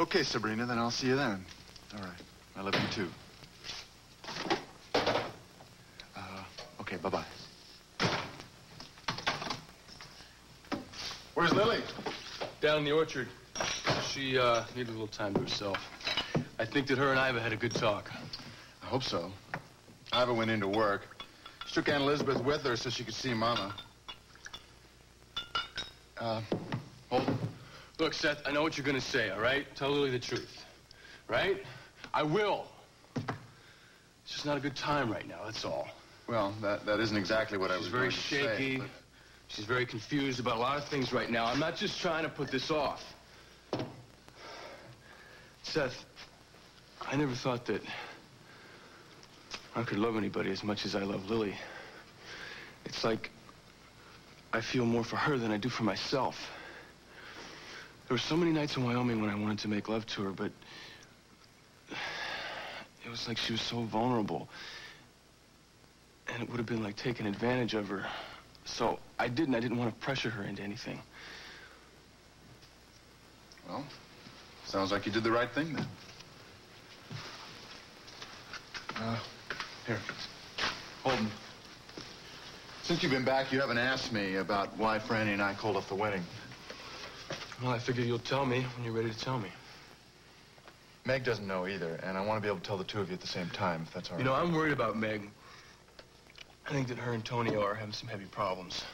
Okay, Sabrina, then I'll see you then. All right. I love you, too. Okay, bye-bye. Where's Lily? Down in the orchard. She needed a little time to herself. I think that her and Iva had a good talk. I hope so. Iva went into work. She took Aunt Elizabeth with her so she could see Mama. Holden? Look, Seth, I know what you're going to say, all right? Tell Lily the truth, right? I will. It's just not a good time right now, that's all. Well, that isn't exactly what I was going to say. She's very shaky. But... She's very confused about a lot of things right now. I'm not just trying to put this off. Seth, I never thought that I could love anybody as much as I love Lily. It's like I feel more for her than I do for myself. There were so many nights in Wyoming when I wanted to make love to her, but it was like she was so vulnerable. And it would have been like taking advantage of her. So I didn't want to pressure her into anything. Well, sounds like you did the right thing then. Here. Holden. Since you've been back, you haven't asked me about why Franny and I called off the wedding. Well, I figured you'll tell me when you're ready to tell me. Meg doesn't know either, and I want to be able to tell the two of you at the same time, if that's all right. You know, I'm worried about Meg. I think that her and Tonio are having some heavy problems.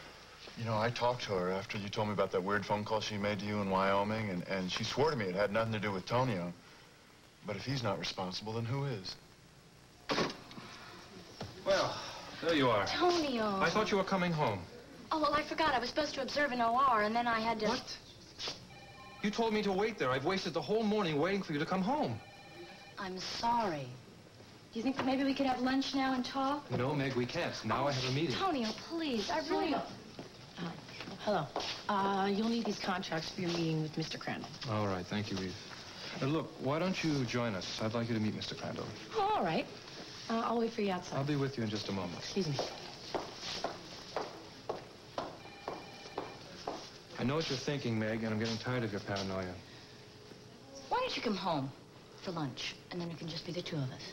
You know, I talked to her after you told me about that weird phone call she made to you in Wyoming, and she swore to me it had nothing to do with Tonio. But if he's not responsible, then who is? Well, there you are. Tonio. I thought you were coming home. Oh, well, I forgot. I was supposed to observe an OR, and then I had to... What? You told me to wait there. I've wasted the whole morning waiting for you to come home. I'm sorry. Do you think that maybe we could have lunch now and talk? No, Meg, we can't. Now I have a meeting. Tonio, please. I really... Hello. You'll need these contracts for your meeting with Mr. Crandall. All right, thank you, Eve. Look, why don't you join us? I'd like you to meet Mr. Crandall. Oh, all right. I'll wait for you outside. I'll be with you in just a moment. Excuse me. I know what you're thinking, Meg, and I'm getting tired of your paranoia. Why don't you come home for lunch, and then it can just be the two of us?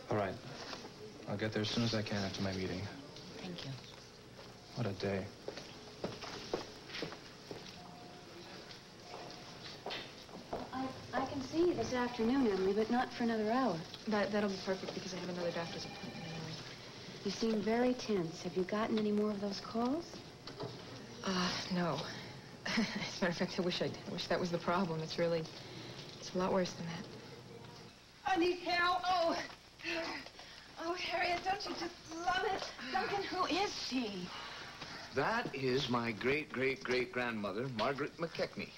All right. I'll get there as soon as I can after my meeting. Thank you. What a day. I can see you this afternoon, Emily, but not for another hour. That'll be perfect because I have another doctor's appointment anyway. You seem very tense. Have you gotten any more of those calls? No. As a matter of fact, I wish that was the problem. It's a lot worse than that. I need help. Oh, Harriet, don't you just love it? Duncan, who is she? That is my great-great-great-grandmother, Margaret McKechnie,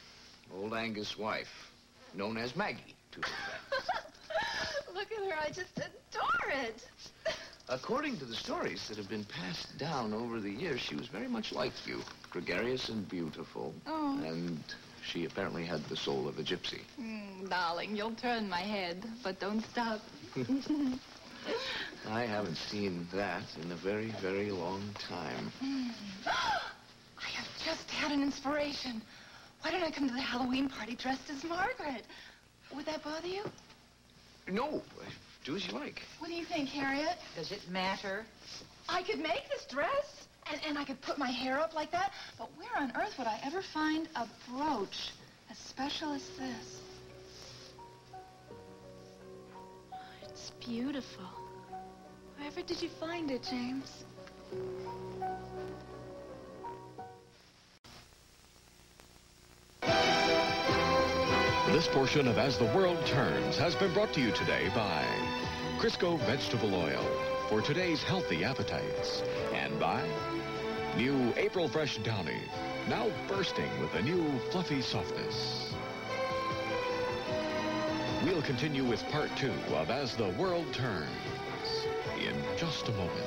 old Angus' wife, known as Maggie, to be exact. Look at her. I just adore it. According to the stories that have been passed down over the years, she was very much like you, gregarious and beautiful. Oh. And she apparently had the soul of a gypsy. Darling, you'll turn my head, but don't stop. I haven't seen that in a very, very long time. I have just had an inspiration. Why don't I come to the Halloween party dressed as Margaret? Would that bother you? No, do as you like. What do you think, Harriet? Does it matter? I could make this dress, and I could put my hair up like that, but where on earth would I ever find a brooch as special as this? It's beautiful. Wherever did you find it, James? This portion of As the World Turns has been brought to you today by Crisco Vegetable Oil for today's healthy appetites, and by new April Fresh Downy, now bursting with a new fluffy softness. We'll continue with part 2 of As the World Turns in just a moment.